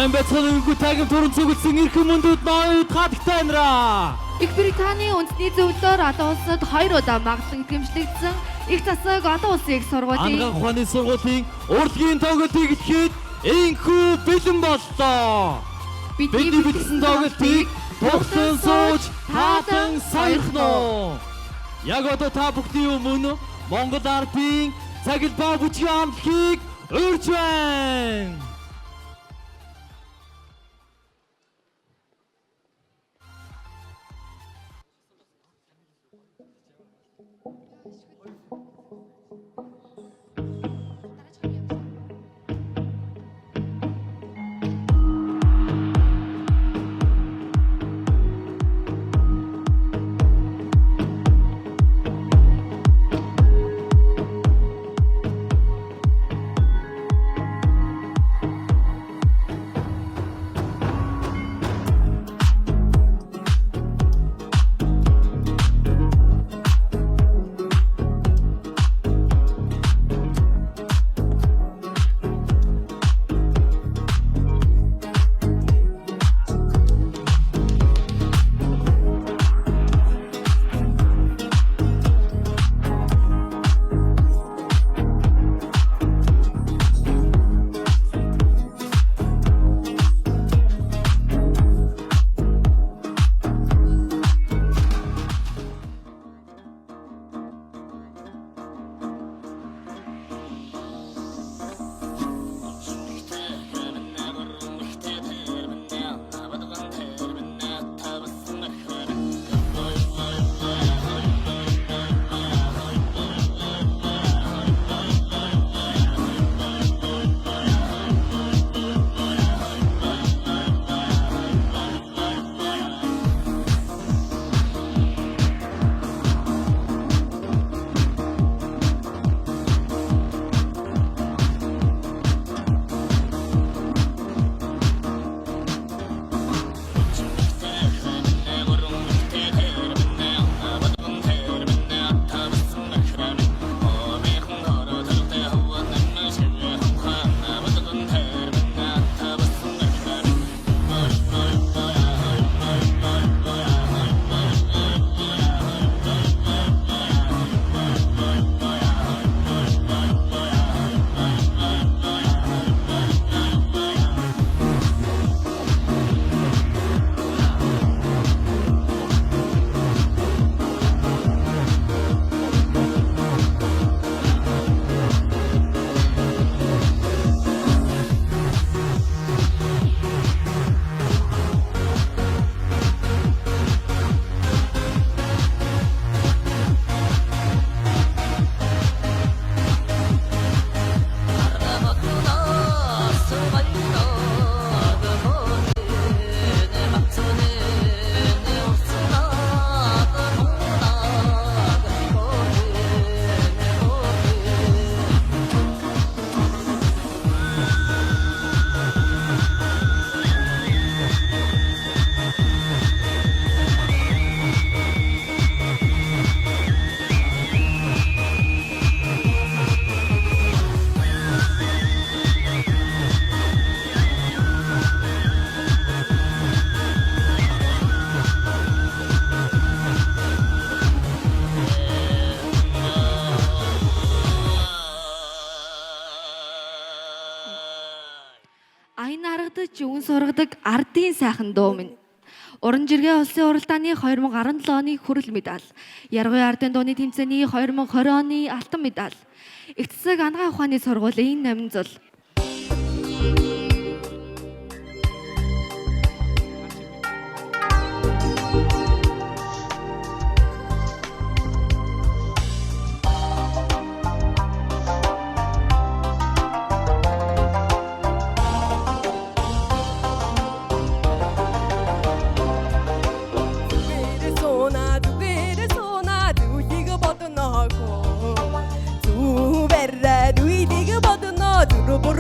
Сайн байцгаана уу тагим туран цугласан эрхэм мөндөд ноёд хатагтай нэраа. Их Британий үндэсний зөвлөлөөр олон улсад 2 удаа магадлан итгэмжлэгдсэн их засаг олон улсын их сургуулийн Анхан ухааны сургуулийн урлагийн тоглолтыг идэхэд энхүү бэлэн боллоо. Бидний бичсэн тоглолтыг тогтсон сууж таатан саяхноо. Яг одоо та бүхний өмнө Монгол ардын цаглбаа бүжгийн амтлагийг урьж байна. аян аргадаж өвн сургадаг ардын сайхан дуу минь. Уран жиргээ улсын уралдааны 2017 оны хүрэл медаль, Яргын ардын дууны тэмцээний 2020 оны алтан медаль, их засаг ангаан ухааны сургуулийн 8 зул. Duro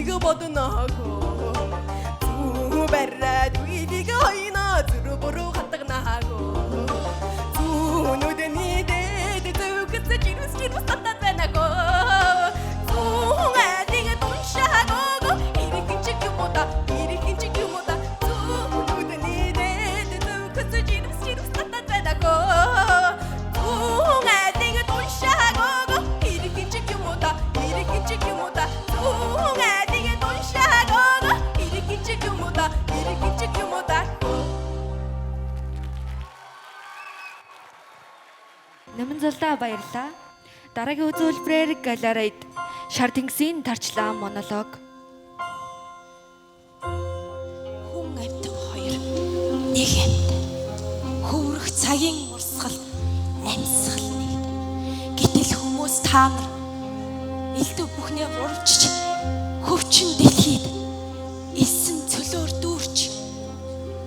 네가 받아나고 두바라 네가 하이나 들어보러 갔다 나고 두노드니 데데 두그스 지루스 지루스 탔다 나고 두가 네가 돈샤고 이리긴 지켜보다 이리긴 지켜보다 두노드니 데데 두그스 지루스 지루스 탔다 나고 두가 네가 돈샤고 이리긴 지켜보다 이리긴 지켜보다 두가 네가 돈샤고 이리긴 지켜보다 이리긴 지켜보다. Нэмэнзэлдэ баярлаа. Дараагийн үзүүлбэрээр галерейд Шардингсийн тарчлаа монолог. Хүн амьтан хоёр нэг амьд. Хөврөх цагийн урсгал амьсгал нэг. Гэтэл хүмүүс та нар элдв бүхнээ урвчиж хөвчин дэлхийд элсэн цөлөөр дүүрч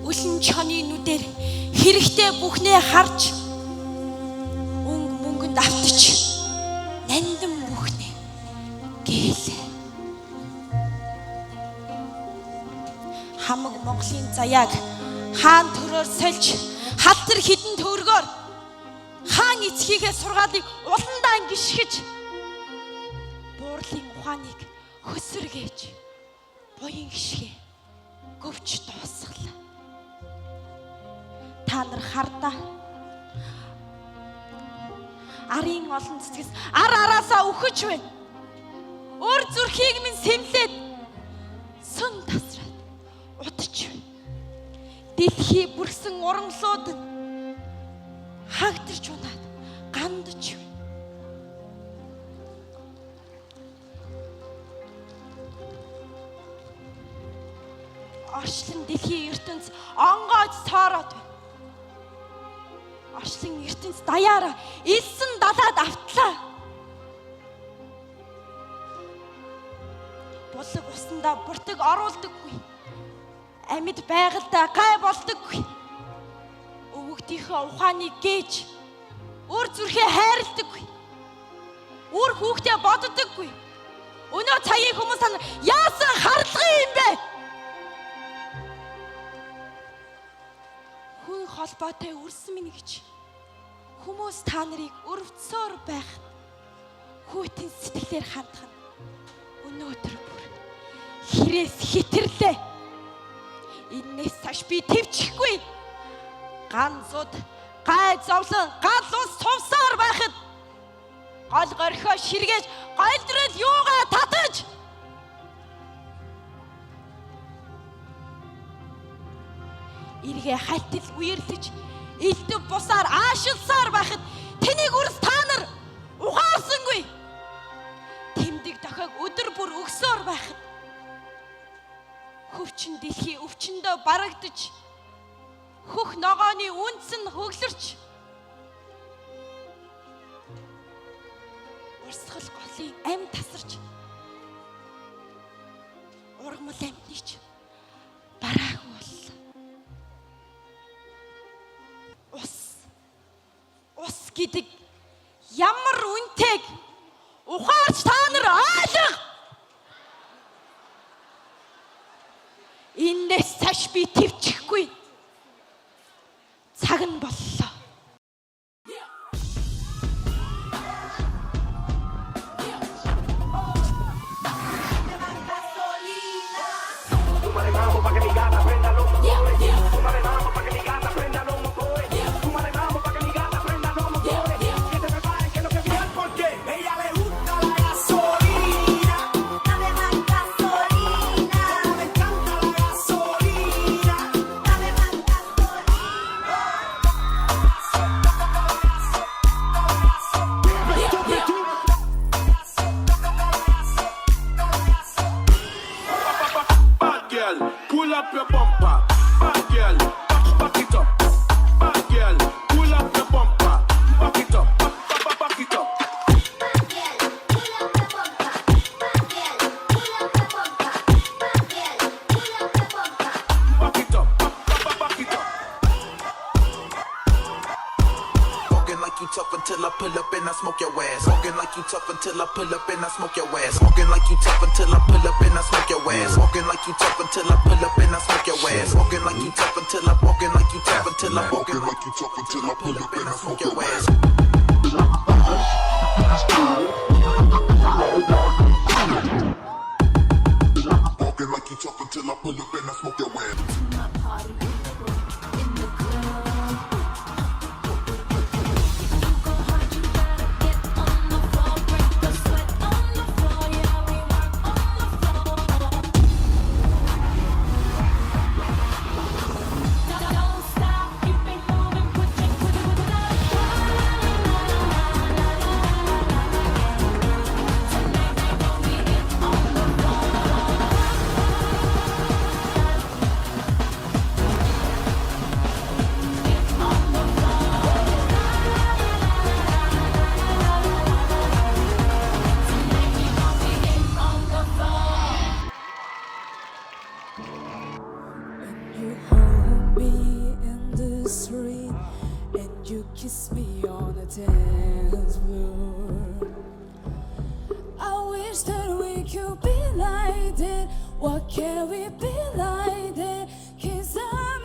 үлэн чоны нүдээр хэрэгтэй бүхнээ харж мөнгөнд автаж нандин бүхнээ гээл. Хамаг Монголын заяаг хаан төрөөр сольж халтар хідэн төгрөгөөр хаан эцгийнхээ сургаалыг уландаа гიშгэж буурлын ухааныг хөсөргээж буян гიშгэ говч дуусгала. Та нар хардаа арын олон цэцгээс араасаа өгөж байна. Өр зүрхийг минь сэмлээд сүн тасраад удаж байна. Дэлхий бүрсэн уранглууд нь хаагдарч унаад гандаж байна. Орчлон дэлхийн ертөнц онгойж цоороод байна. Орчлон ертөнц даяараа элсэн далаад автлаа. Булаг усандаа буртаг оруулдаггүй. Амьд байгальдаа гай болдоггүй. Өвөгдийнхөө ухааныг гээж өөр зүрхээ хайрладаггүй. Өөр хүүхдээ боддоггүй. Өнөө цагийн хүмүүс яасан харлага юм бэ? Хүн холбоотой үрс минь гэж хүмүүс та нарыг өрөвцсөөр байх хүйтэн сэтгэлээр хандах нь өнөөдөр бүр хэрээс хитэрлээ. Иннээс цааш би төвчихгүй. Ганцуд гай зовлон гал ус цувсаар байхад гол горхоо ширгээж голдрол юугаа татаж иргэ халтал үерлэж элдв бусаар аашилсаар байхад тэнийг үрс та нар угаасангүй. Тэмдэг дохойг өдөр бүр өгсөөр байхад хөвчин дэлхий өвчнөдөө барагдаж хөх ногооны үнц нь хөглөрч урсгал голын ам тасарч ургамал амтнийч бараагүй боллоо. Ус гэдэг ямар үнэтэйг ухаарч та нар ойлго. Иннээс цааш би төвчихгүй. Цаг нь боллоо. Pull up your bumper, bad girl, back it up. Bad girl, pull up your bumper, back it up, back it up. Bad girl, pull up your bumper. Bad girl, pull up your bumper. Bad girl, pull up your bumper. Back it up, back it up. Walking like you tough until I pull up and I smoke your ass. Walking like you tough until I pull up and I smoke your ass. Walking like you tough until I pull up and I smoke your ass. ass. Walking like you tough until I pull up and I smoke your ass. Walking like you tough until I walking like you tough until I walking like you tough until I pull up and I smoke your ass. Walking like you tough until I pull up and I smoke your ass. You hold me in the street and you kiss me on the dance floor. I wish that we could be like that. What can we be like that? 'Cause I'm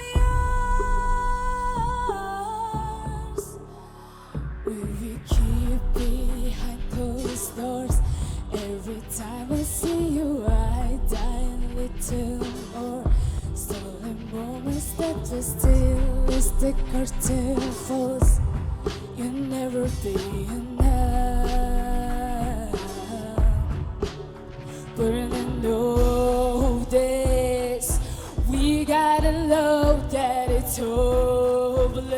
yours. We keep behind closed doors. Every time I see you, I die a little more. Stolen moments that just stick our false. You'll never be enough. But I know this. We got a love that it's hopeless.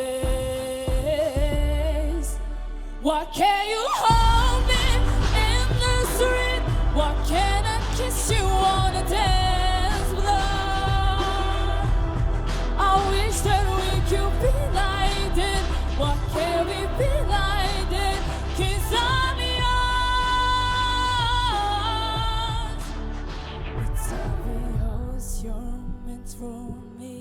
What can you hold me in the street? What can I kiss you on a dance floor? I wish that we could be like that. What can we be like that? 'Cause I'm yours. It's obvious you're meant for me.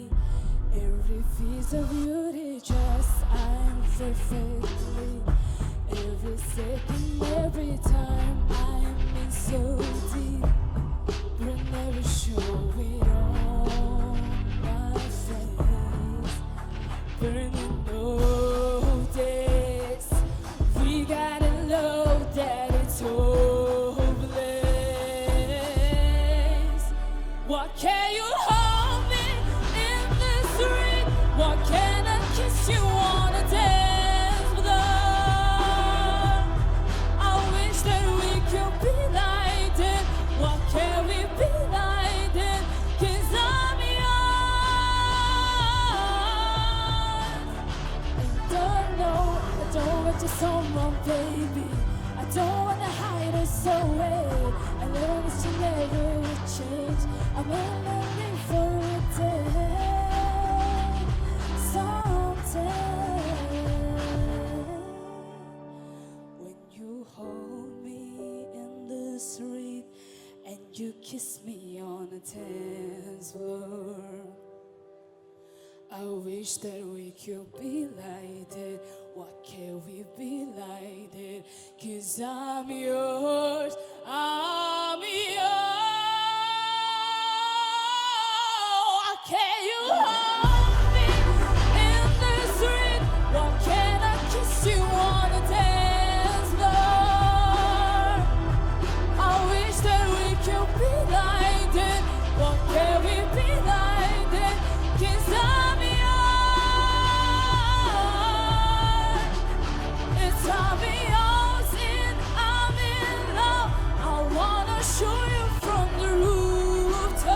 Every piece of beauty just I'm perfectly. Every second, every time I'm in so deep. But I never show it on my face. But I know this. We got a love that it's hopeless. What can you hold me in the street? What can I kiss you on a dance floor? I wish that we could be like that. What can we be like that? 'Cause I'm yours. And don't know, I don't want you someone, baby. I don't wanna hide us away. I know this will never change. I'm only for a day, someday. When you hold me in the street and you kiss me on a dance floor. I wish that we could be like that. What can we be like that? 'Cause I'm yours, I'm yours. Can you hold me in the street? What can I kiss you on a dance floor? I wish that we could be like that. What can we be like that? 'Cause I'm yours. It's obvious and I'm in love. I wanna show you from the rooftops.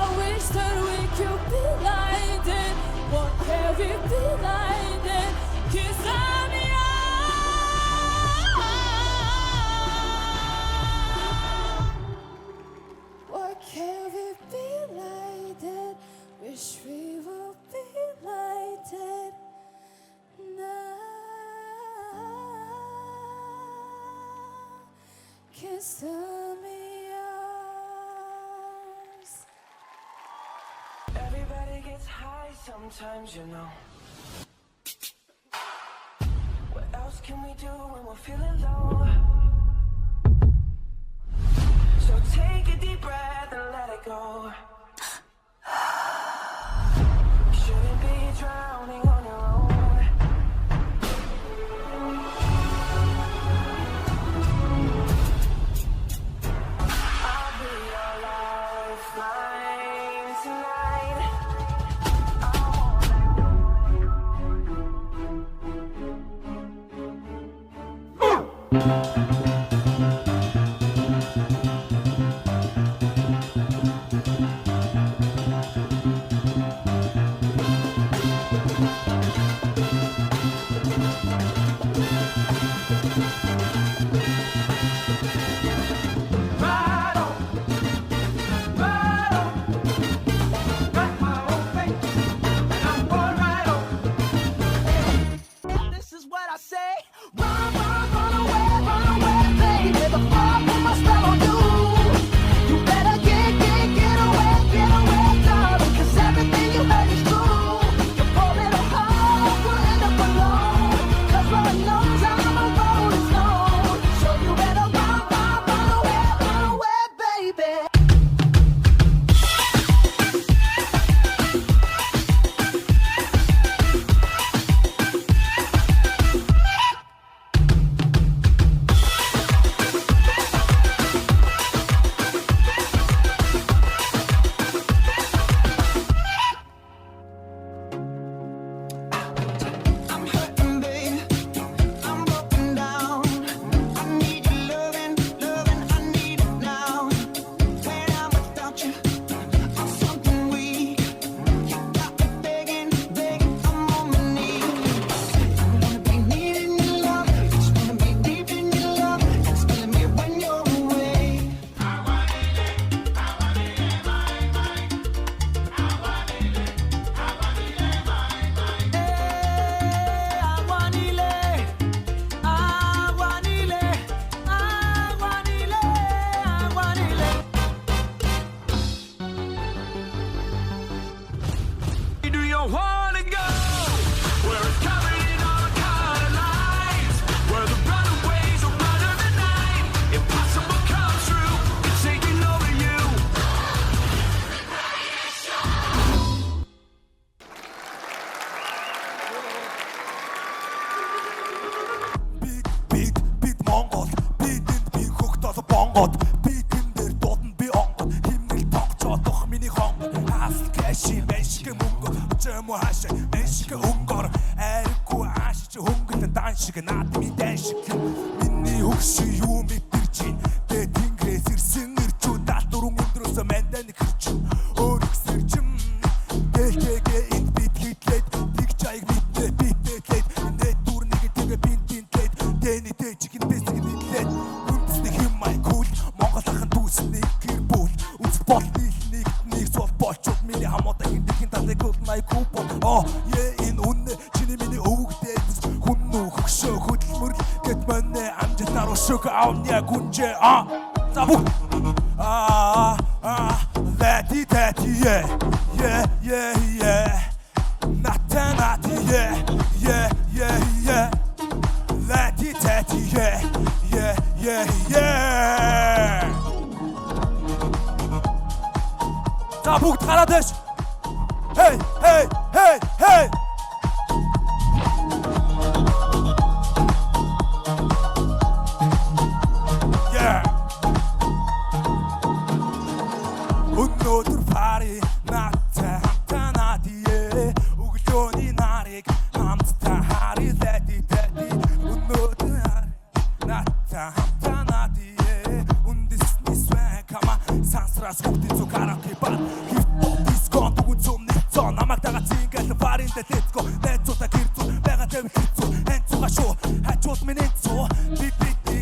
I wish that we could be like that. What can we be like that? 'Cause I'm yours. What can we be like that? Wish we would be like that now. 'Cause I'm yours. Everybody gets high sometimes, you know. What else can we do when we're feeling low? So go. You shouldn't be drowning on your own. I'll be your lifeline tonight. Right on, right on, right my own way, and I'm going right on. This is what I say. Run, run away, baby. The fire put my spell on you. You better get away, darling. 'Cause everything you heard is true. You're falling apart, will end up alone. 'Cause Lord knows our road is known. So you better run away, baby. I'm hurting, babe. I'm broken down. I need your loving, I need it now. When I'm without you, I'm something weak. You got me begging, I'm on my knees. I wanna be needing your love, just wanna be deep in your love. It's killing me when you're away. Do you wanna go where it's covered in all kind of lights, where the runaways are running the night? Impossible comes true, it's taking over you. Бид Монгол бидэнд би хөгтөл бонгод бидэн дээр дуудан би онгод химнэл тогтоодох миний хонгод хаас кэши мэшиг мөнгө чэмо хаашаа мэшиг өнгөр айргүй аашч хөнгөлн дан шиг наадмын дан шиг миний хөгш юу мэдэрч тэ тэнгэрээс ирсэн ирчүү даатурын өндрөөс мэндан хэрч өөр ихсэрчм дэлтэгээ энд бит хитлээд тэг чайг мэдээ битэтлээд нэ дурныг тэгээ бинтинтлээд тэний дэчгэн дэсэг нийтлээд үндэсний химмай кул Монгол ахын дүүсний гэр бүл үс бол нийлнийг сол болчод миний хамаатаа хиндэхин талыг най купон энэ үнэ чиний миний өвгдээд хүн нүү хөгшөө хөдөлмөр гэт мөнэ амжитаар өшөг аавня гүнжээ забу Lati tati yeah Nata nati yeah Lati tati yeah За бүгд гараад дэш Hey Yeah Өнөөдөр пари наттай танадие өглөөний нарыг хамтдаа харилаа дэдэ өнөөдөр наттай танадие үндэсний свэн кама сансрас хөтөн цукараки бар хипхоп диско дүн зомны зон намайг дагаад зингэл паринда тэтко нэцута гэрцүү байгаа дэв хэцүү энцуга шуу хачууд минь энцүү би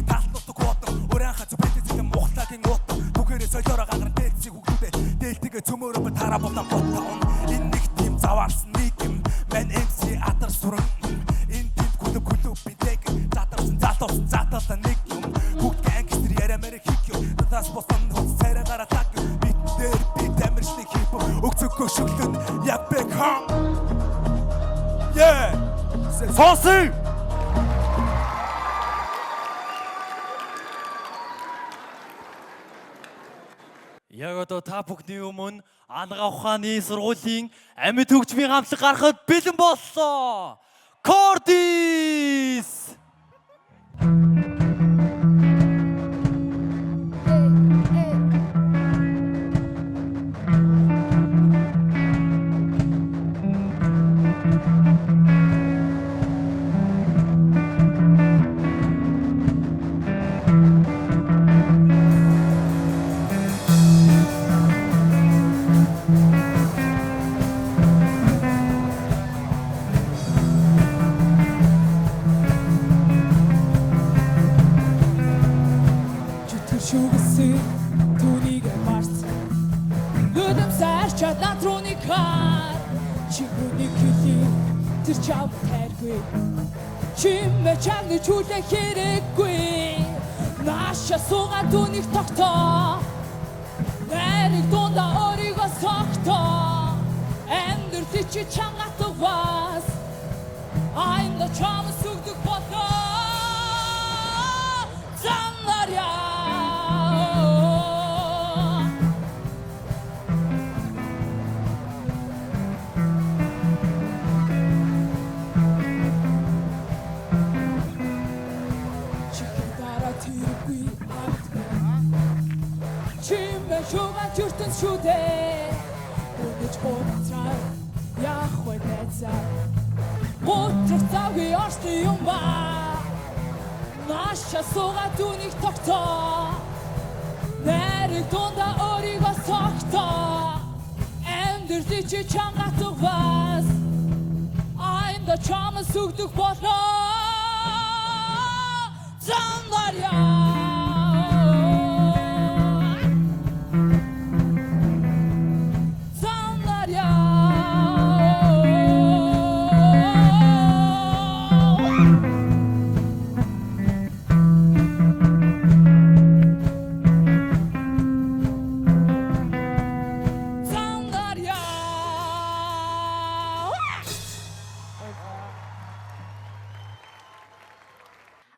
талнууд гот өрөөн хацуу бэтэцэг мохтагийн гот түгээрээ солиороо гагар дэцэг хүүхдүүдээ дээлтэйгээ цөмөрөө тараа болон ботон энэ нэг тийм заваарсан нэг юм мен MC атар сүрэн энэ тийм күлөп бидэг затарсан нэг юм бүгд гангстер ярэмэр хик юм тас босон царай гараа так бит дээр би тамирчны хип өгцөгөө шүлгэн яг бэкхам Yeah Сонси Яг одоо та бүхний өмнө Ангаа ухааны сургуулийн амьд хөгжмийн хамтлаг гаргахад бэлэн болсон. Кордис! Шүүгсэн түүнийг марсан Нүдэм сарчаад натрууны кар Чигүүний хили тэр чам тайргүй Чимэ чамны чүүлэн хэрэггүй Наша суугаа түүнийг тогтоо Нэрийг дундаа өөрийгөө согтоо Амьдрал чи чамгатай бас Айна чам сүгдэг болоо Занаря Шуган чүртэн шүдэ Өнөж боцраа Яах вэ нэцаа Боцрах цаги орсны юм ба Наша суугаа түүнийг тогтоо Нэрийг дундаа өөрийгөө согтоо Амьдрал чи чамгатай бас Айнда чамаа сүгдэг болоо Зандаря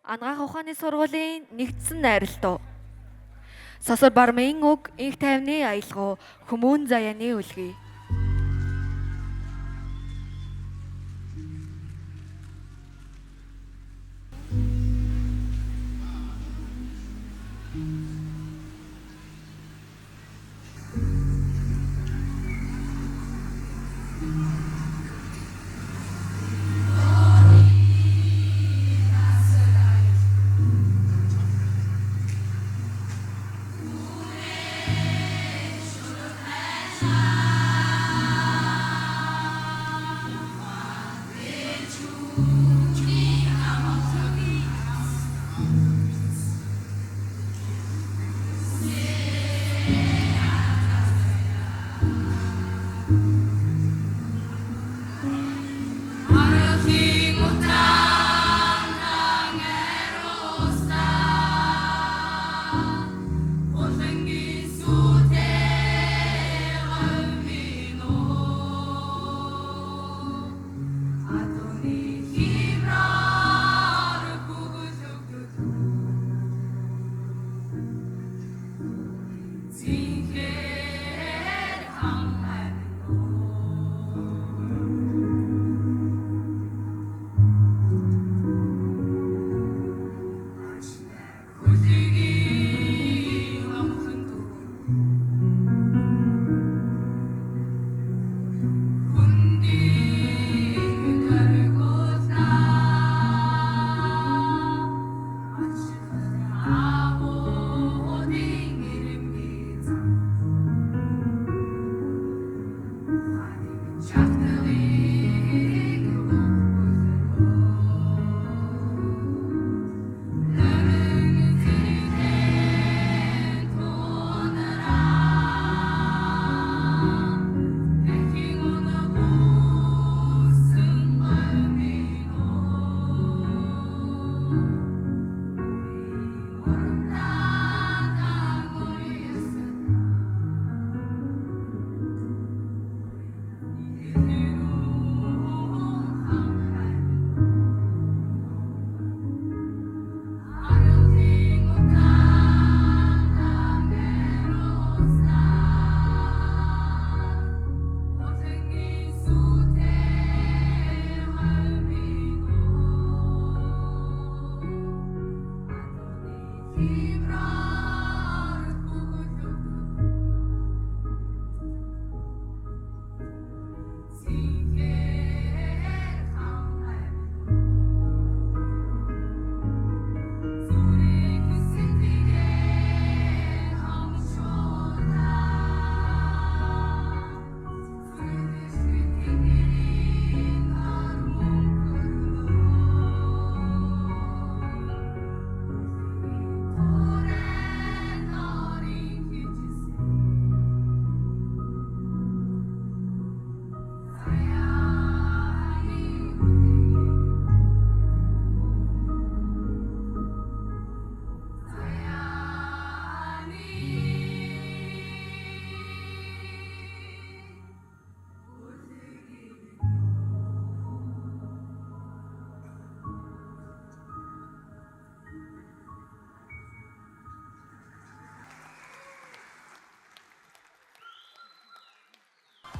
Ангаах ухааны сургуулийн нэгдсэн найралтуу. Сосор бармын үг, инх тайвны аялгау, хүмүүн заяаны үлгий. Time.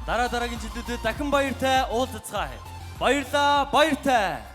Дараагийн жилүүдэд дахин баяртай уулзцгаая. Баярлаа, баяртай.